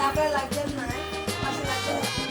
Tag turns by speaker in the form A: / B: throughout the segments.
A: आपल्याला लागत नाही असं लागत.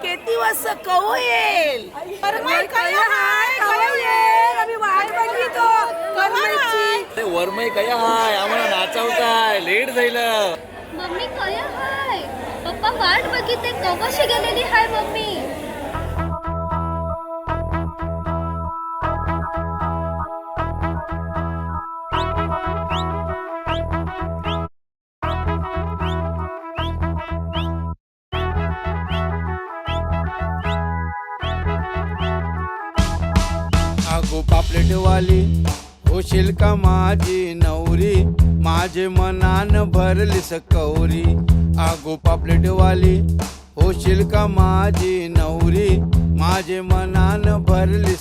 B: किती वाजता कऊ येईल
C: वरमई काय हाय आम्हाला नाचवताय लेट झालं.
D: मम्मी काय हाय पप्पा वाट बघितले कवाशी गेलेली हाय मम्मी.
E: आगो पापलेटवाली होशील का माझी नवरी, माझे मनान भरली सकौरी. आगो पापलेटवाली होशील का माझी नवरी, माझे मनान भरली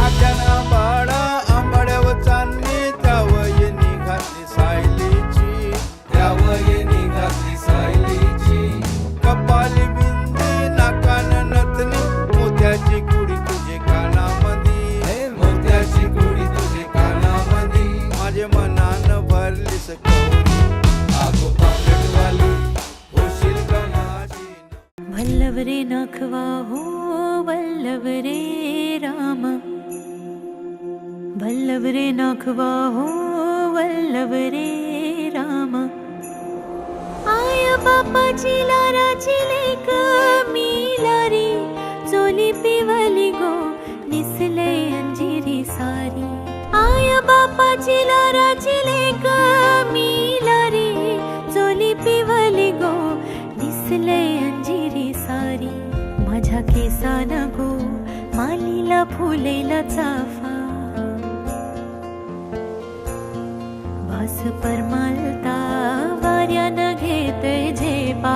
E: आत्याना बाळा आंबाड्यावर चांदणी त्यावय निघातली सायलीची, त्यावय निघातली सायलीची. कपाली बिंदी नाकान नथनी मोत्याची कुडी तुझे कानामधी, मोत्याची कुडी तुझे कानामधी. माझे मनान भरली सकौरी आगो पापलेटवाली होशील का माझी.
F: वल्लभ रे नखवा हो वल्लभ रे राम, वल्लभ रे नखवा हो वल्लभ रे राम. आय बापाची लाराची लेक मी लारी, चोली पिवली गो निसले अंजिरी सारी. आय बापाची लाराची लेक मी लारी, चोली पिवली गो निसले अंजिरी सारी. माझ्या केसान गो मालीला फुलेला चाफा, वास परमालता वाऱ्यानं घेतय झेपा.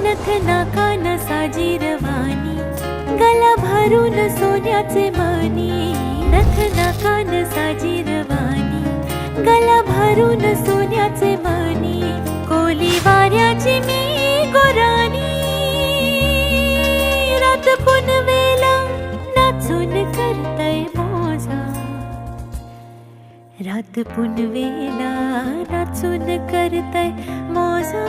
F: नथ नाकान साजीरवाणी, गला भरून सोन्याचे मणी. नथ नाकान साजीरवाणी, गला भरून सोन्याचे मणी. कोली वाऱ्याची मी गोराणी, रात पुनवेला नाचून करतय मोजा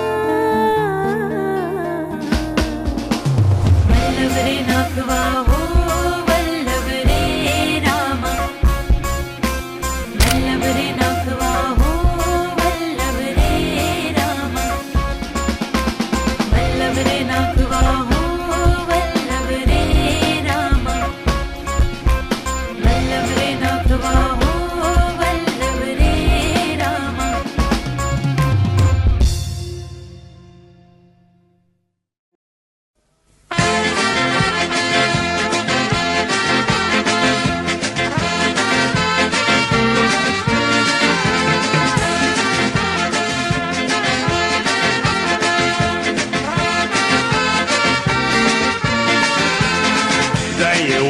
F: वल्लभ रे नागवा हो वल्लभ रे रामा वल्लभ रे नागवा हो वल्लभ रे रामा वल्लभ रे नागवा हो वल्लभ रे रामा वल्लभ रे नागवा हो वल्लभ रे रामा.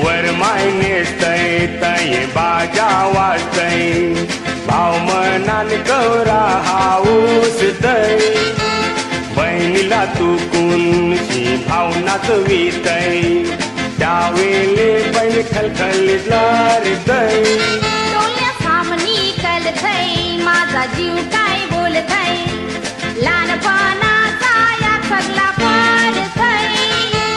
G: वर मायने तय बाजा वाजतय भाव मनान गौरा हाऊस तय बहिणीला तुकुनशी भावनाच वितय त्यावेळे बहीण खलखलीतणार तय
D: डोळ्या सामनी कलथय माझा जीव काय बोलतय लहानपणाचा या सगळा पडतय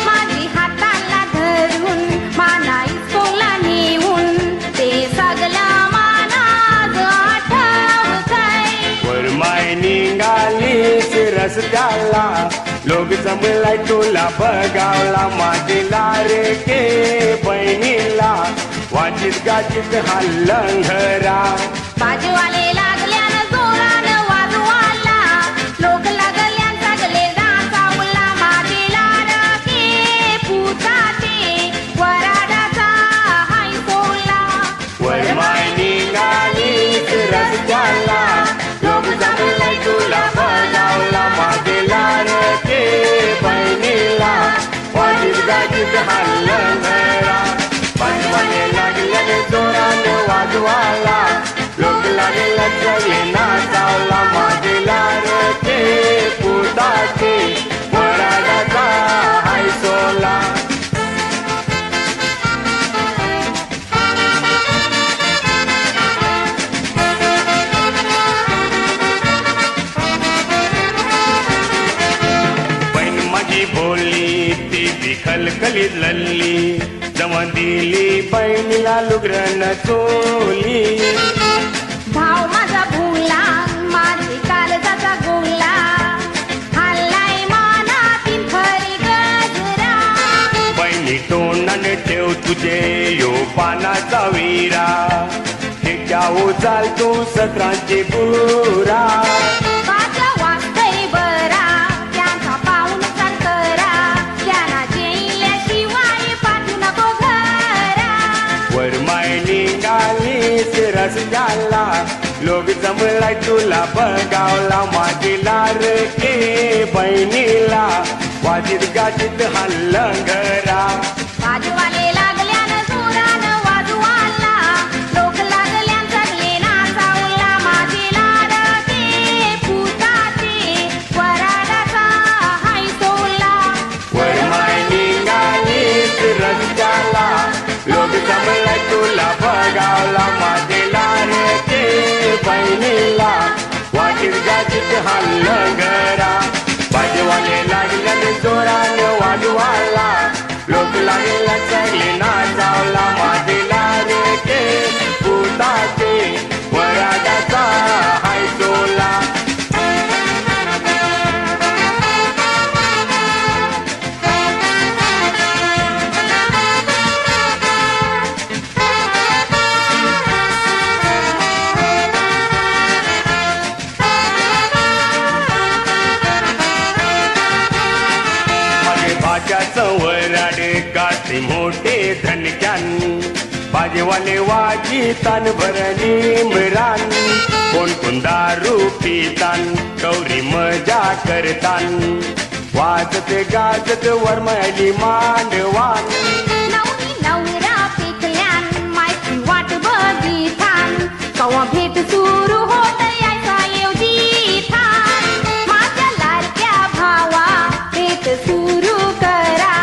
D: माझी हाताला धरून माना इस्कोला नेऊन ते सगळं मानाज आठवतय
G: वरमाय निघालीस रस्त्याला लोक जमलाय तुला बघावला माझी लाडके बहिणीला वाचित गाचित हा लंघरा
D: बाजूवाले लागल्यानं जोरानं वाजवाला लोक लागल्यान सगळे नाचावला माझे लाडके पुताचे वराडाचा हाय सोला
G: वरमाय निघालीस रस्त्याला लोक जमलाय तुला बघावला माझे लाडके बहिणीला वाचित गाचित हा लंघरा बाजूवाले लागल्याने जोरानं वाजवाला लोक लागला सगळे नाचावला माझे लाडके पुताचे वराडाचा हाय सोला बहीण माझी बोलली ती बी खलखलीत लल्ली जमा दिली बहिणीला लुगरन चोली
D: भाव माझा भुला माझे कालजाचा गोला हल्लाय मानातील खरी गजरा
G: बहिणी तोंडाने ठेव तुझे यो पानाचा विरा त्याच्या उचाल तू सत्रांची पुरा
D: माझा वाजतय बरा त्यांचा पाऊल चाल करा त्यांना जेल्याशिवाय पाठवू नको घरा
G: वरमाय निघालीस रस्त्याला लोक जमलाय तुला बघावला माझी लाडके बहिणीला वाजित गाजित हा लंघरा
D: बाजूवाले लागल्यानं जोरानं वाजवाला लोक लागल्यान सगळे नाचावला माझे लाडके पुताचे वराडाचा हाय सोला
G: वरमाय निघालीस रस्त्याला लोक जमलाय तुला बघावला माझे लाडके बहिणीला वाजित गाजित हा लंघरा बाजूवाले लागल्याने जोरानं वाजवाला लोक लागला सगळे नाचावला माझे लाडके पुताचे वराडाचा हाय सोला माझे भाच्याचं वराड गाते मोठे धनक्यान बाजेवाले वाजी तान भरणी मिरान कोण कोण दारू पितान गौरी मजा करतान वाजत गाजत वरमायली मांडवान
D: नवरी नवरा पिकल्यान मायची वाट बघितान कवा भेट सुरू होत यायचा येवजी थान माझ्या लाडक्या भावा भेट सुरू करा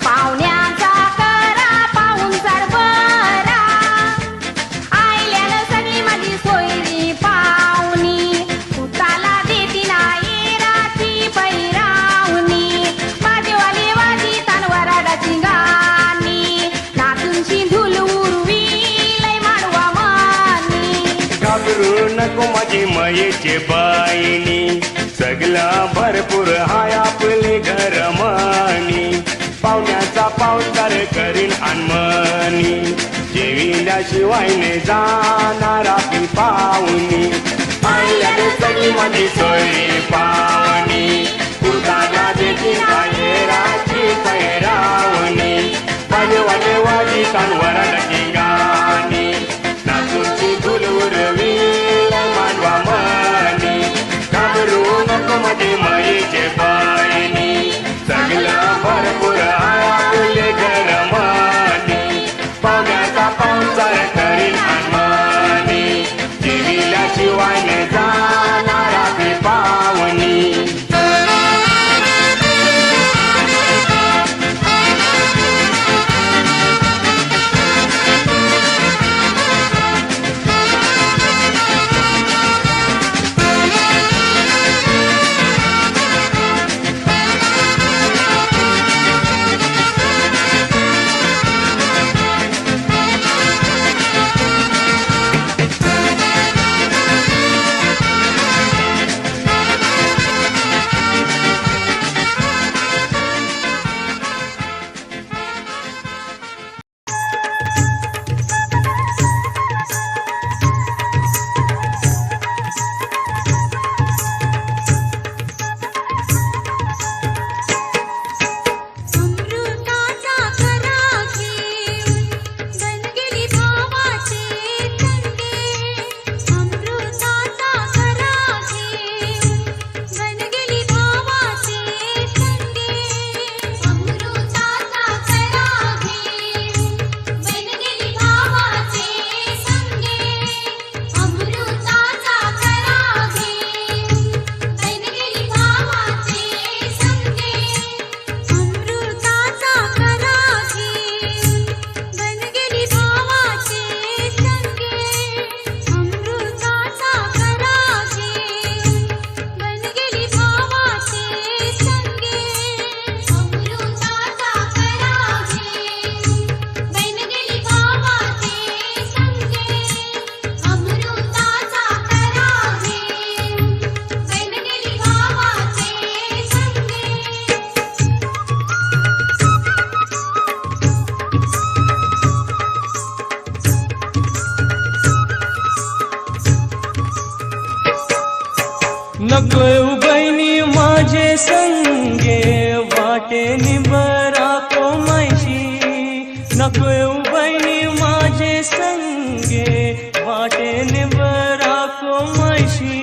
D: पाहुण्याचा करा पाहुणचार बरा आयल्यानं सगळी माझी सोयरी
G: नको माझी मयेचे बहिणी सगळं भरपूर हाय आपले घर मानी पाहुण्याचा पावसार करीन अनमनी जेविल्याशिवाय ने जाणार आपली पाहुणी आल्या सगळी माझी सोयरी पाहुणी उदाना देखील राची तैरावणी वाजे वाजी कानवराची गाणी नाचूची धुलुरवी मानवा मनी घाबरू नको माझी मयेचे बहिणी सगळं भरपूर आपले घर मानी पाहुण्याचा पावसार करीन अनमनी जेविल्याशिवाय ने जाणार आपली पाहुणी
H: नकोय बहिणी माझे संगे वाटे निबरा कोमायशी नकोय बहिणी माझे संगे वाटे निबरा कोमायशी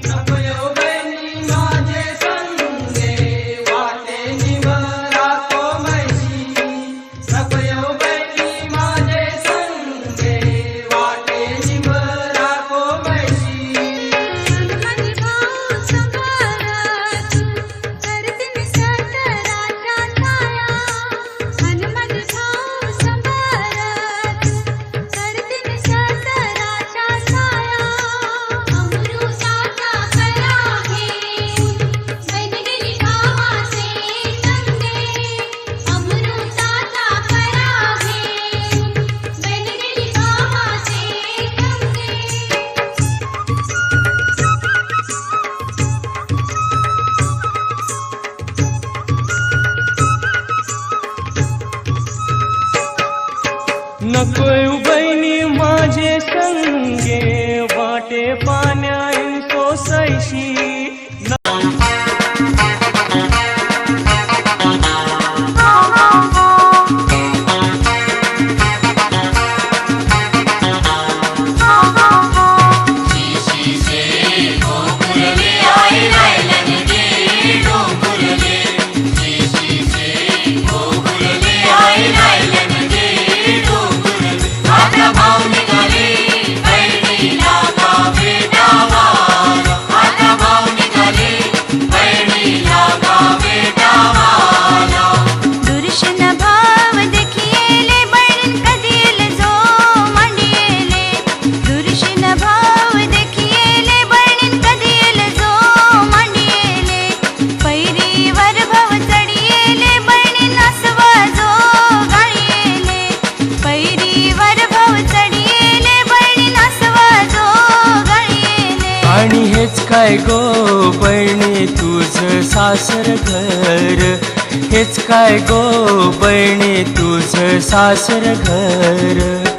H: नकोय बहिणी माझे संगे वाटे निबरा कोमायशी नकोय बहिणी माझे संगे वाटे निबरा कोमायशी नकोय बहिणी माझे संगे वाटे पाण्यान सोसायशी
F: भाऊ निघाली
H: काय गो बहिणी तुझं सासर घर, हेच काय गो बहिणी तुझं सासर घर.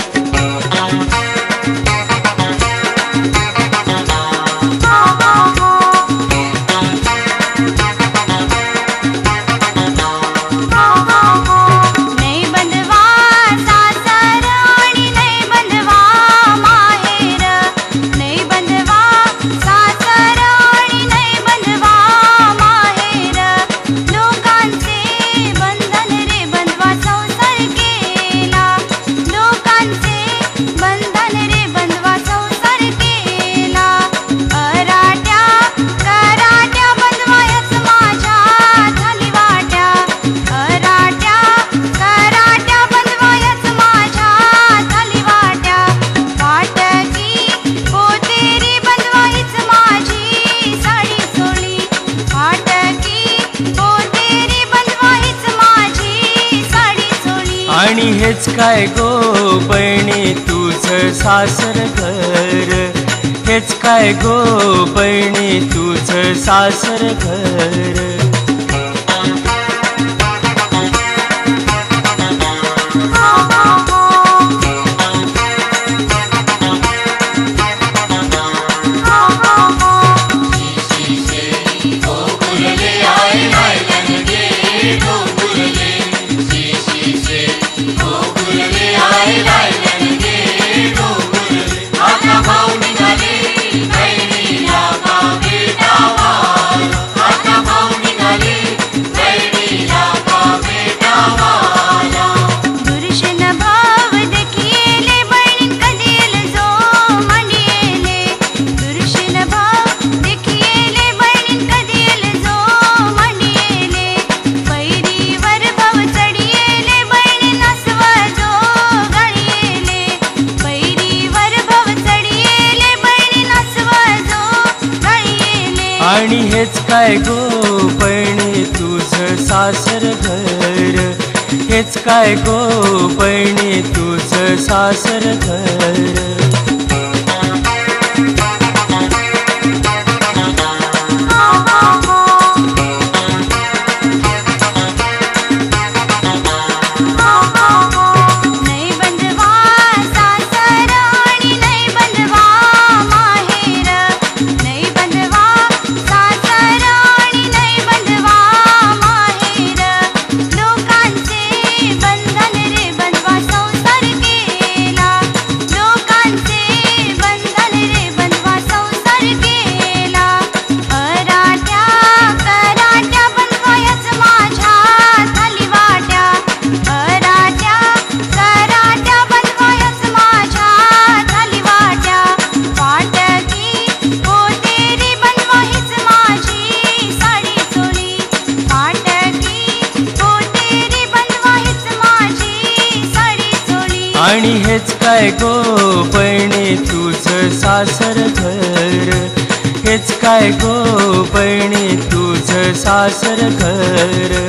H: आणि हेच काय गो बहिणी तुझं सासर घर, हेच काय गो बहिणी तुझं सासर घर. आणि हेच काय गो बहिणी तुझं सासर घर, हेच काय गो बहिणी तुझं सासर घर. आणि हेच काय गो बहिणी तुझं सासर घर, हेच काय गो बहिणी तुझं सासर घर.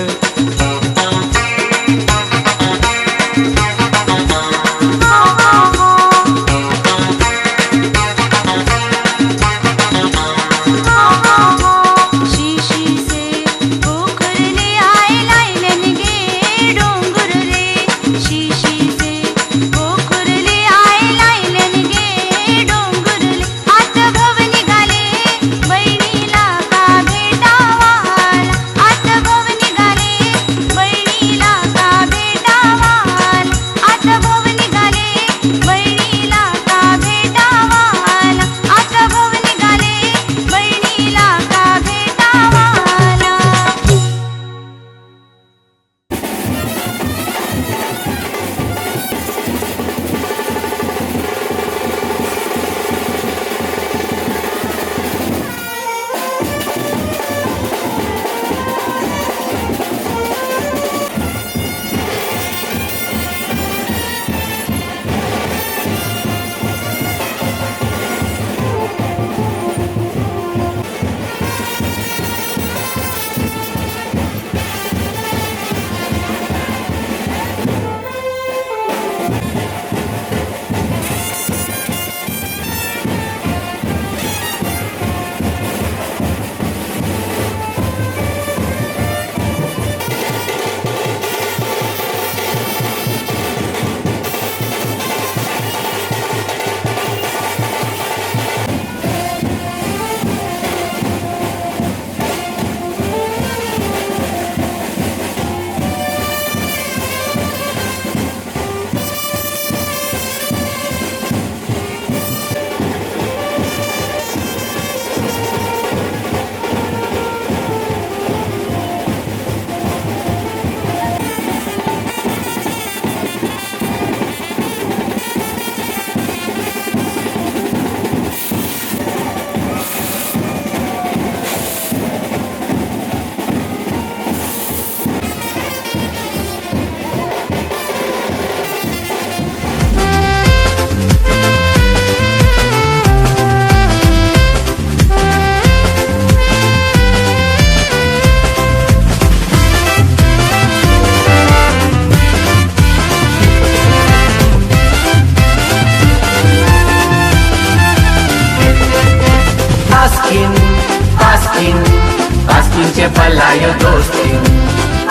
H: पल्लायो दोस्तीन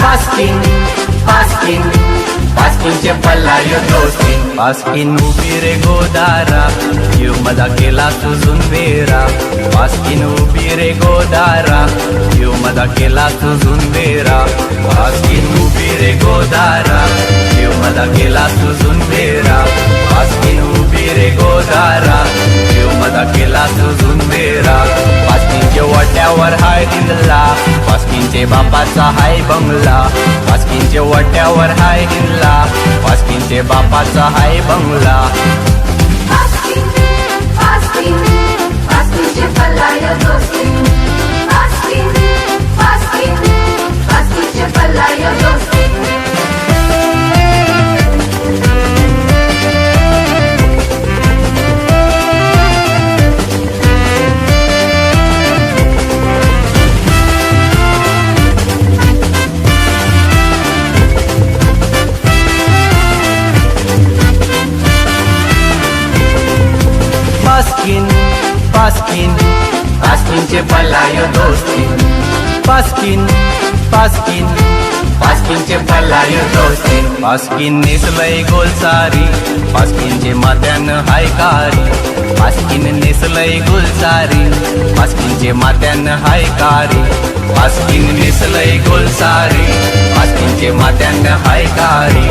H: पास्किन पास्किन पास्किनचे पल्लायो दोस्तीन पास्किन उभी रे गोदारा जीव माझा केला तुझून वेरा पास्किन उभी रे गोदारा जीव माझा केला तुझून वेरा पास्किन उभी रे गोदारा जीव माझा केला तुझून वेरा पास्किन उभी रे गोदारा जीव माझा केला तुझून वेरा पास्किनच्या वाट्यावर हाय हिंदला पास्किनचे बापाचा हाय बंगला पास्किनच्या वाट्यावर हाय हिंदला पास्किनचे बापाचा हाय बंगला
F: पास्किन पास्किन पास्किनचे पल्लायो दोस्तीन पास्किन पास्किन पास्किनचे पल्लायो दोस्तीन
H: पास्किन पास्किन पास्किनचे पल्लायो दोस्तीन पास्किन पास्किन पास्किनचे पल्लायो दोस्तीन पास्किन नेसलय गोलसारी पास्किनचे माथ्यानं हाय कारी पास्किन नेसलय गोलसारी पास्किनचे माथ्यानं हाय कारी पास्किन नेसलय गोलसारी पास्किनचे माथ्यानं हाय कारी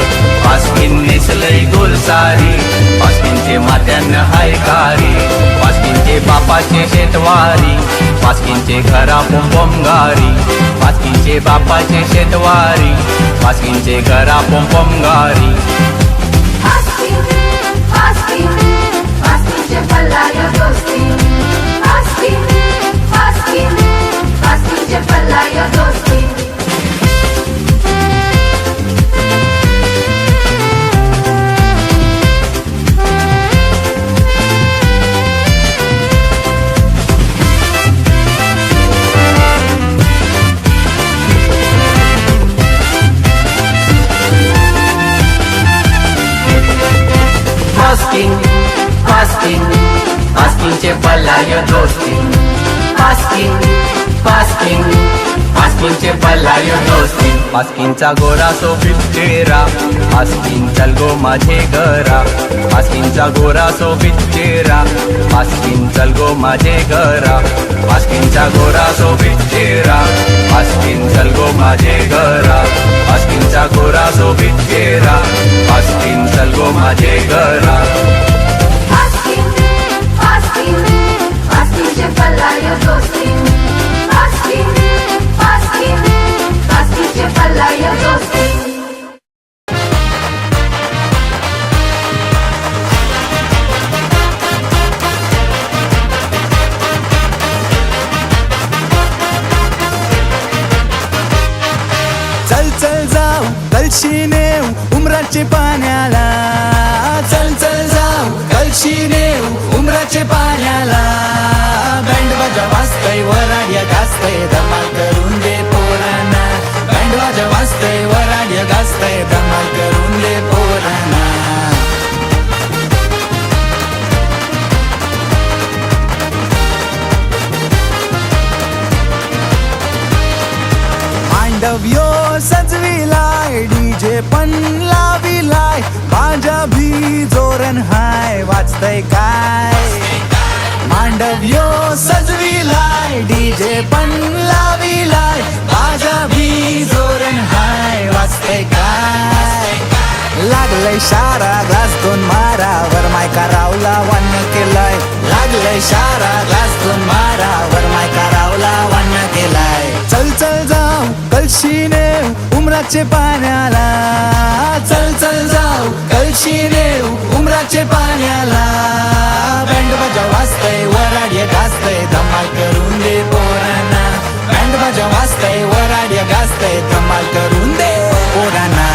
H: पास्किन नेसलय गोलसारी पास्किनचे माथ्यानं हाय कारी पास्किनचे बापाचे शेतवारी पास्किनचे घरा पोंपोंगारी पास्किनचे बापाचे शेतवारी पास्किनचे घरा पोंपोंगारी
F: पास्किन पास्किन पास्किनचे पल्लायो दोस्तीन पास्किन पास्किन पास्किनचे पल्लायो दोस्तीन
H: पास्किन पास्किन पास्किनचे पल्लायो दोस्तीन पास्किन पास्किन पास्किनचे पल्लायो दोस्तीन पास्किनचा गोरा सोबीत चेहरा पास्किन चल गो माझे घरा पास्किनचा गोरा सोबीत चेहरा पास्किन चल गो माझे घरा पास्किनचा गोरा सोबीत चेहरा पास्किन चल गो माझे घरा पास्किनचा गोरा सोबीत चेहरा पास्किन चल गो माझे घरा
F: पास्किन पास्किन पास्किनचे पल्लायो दोस्तीन पास्किन पास्किन पास्किनचे पल्लायो दोस्तीन
E: चल चल जाऊ कलशी नेऊ उमराचे पाण्याला चल चल जाऊ कलशी नेऊ उमराचे पाण्याला बँड वाजा वाजतय वराड्या गाजतय धमाल करून दे पोरांना बँड वाजा वाजतय वराड्या गाजतय धमाल करून दे पोरांना मांडव्यो सजविलाय डीजे पण लाविलाय माझ्या भी जोरण हाय वाजतय काय मांडव्यो सजविलाय डीजे पण लाविलाय माझ्या भी जोरण हाय वाजतय काय लागलंय शारा ग्लास दोन मारा वर मायका रावला वान्न केलाय लागलंय शारा ग्लास दोन मारा वर मायका रावला वान्न केलाय चल चल जाऊ कलशीने उमराचे पाण्याला चल चल जाऊ कलशीने उमराचे पाण्याला बँड बाजा वाजतय वराड्या गाजतय धमाल करून दे पोरांना बँड बाजा वाजतय वराड्या गाजतय धमाल करून दे पोरांना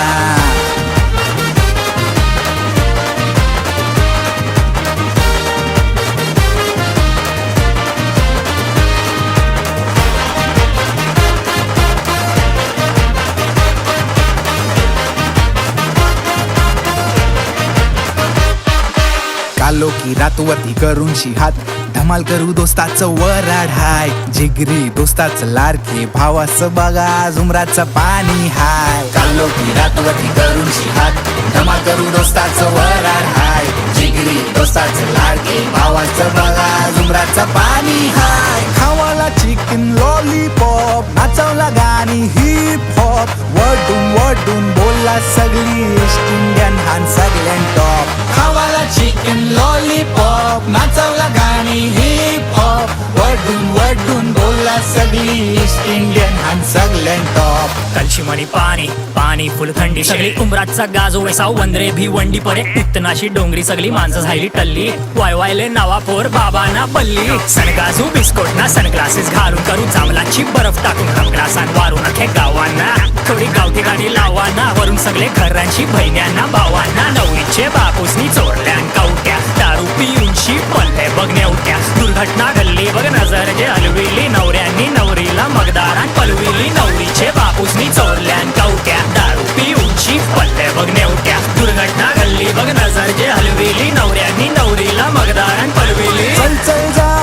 E: कालो की रातवरती करून शिहात धमाल करू दोस्ताचं वराड हाय, जिगरी दोस्ताचं लाडके भावाचं बघा झुमराचं पाणी हाय. चाललो की रातवती करून हात, धमाल करू दोस्ताचं वराड हाय, जिगरी दोस्ताचं लाडके भावाचं बघा झुमराचं पाणी हाय. खावाला चिकन लॉलीपॉप, नाचवला गाणी हिप हॉप, वडून वडून बोलला सगळी ईस्ट इंडियन हान सगळ्यां टॉप. खावाला चिकन लॉलीपॉप, नाचवला गाणी हिप हॉप, वडून वडून बोलला सगळी ईस्ट इंडियन हान सगळ्यां टॉप.
I: कलशीमणी पाणी पाणी फुल थंडी सगळी उमराचा गाजो वैसा वंदरे भिवंडी परे उत्तनाशी डोंगरी सगळी माणसं झाली टल्ली. वायवायले नावा पोर बाबाना पल्ली, सनगाजू बिस्कोट ना सनग्लासेस घालून करू जांभलाची बर्फ टाकून रमग्लासान वारून अखे गावांना. थोडी गावठी गाणी लावाना, वरून सगळे घरांची बहिण्यांना भावांना. नवरीचे बापूसनी चोरल्यान कवट्या, दारू पिऊनशी पल्ले बघण्यावट्या. दुर्घटना घडली बघ नजर जे हलविली, नवऱ्यांनी नवरीला मगदारान पलविली. नवरीचे बापूसनी चोरल्यान कवट्या, दारू पिऊनशी पल्ले बघण्यावट्या. दुर्घटना घडली बघ नजर जे हलविली, नवऱ्यांनी नवरीला मगदारान पलविली.
E: चल चल जाऊ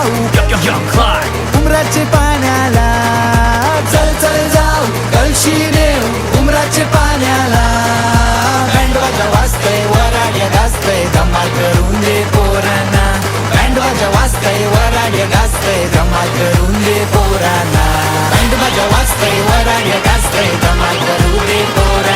E: उमराचे पाण्याला, चल चल जाऊ कळशी देऊ उमराचे पाण्याला. बँडवाजा वाजतय वराड्या गाजतय, धमाल करून दे पोरांना. बँडवाजा वाजतय वराड्या गाजतय, धमाल करून दे पोरांना. बँडवाजा वाजतय वराड्या गाजतय, धमाल करून दे पोरांना.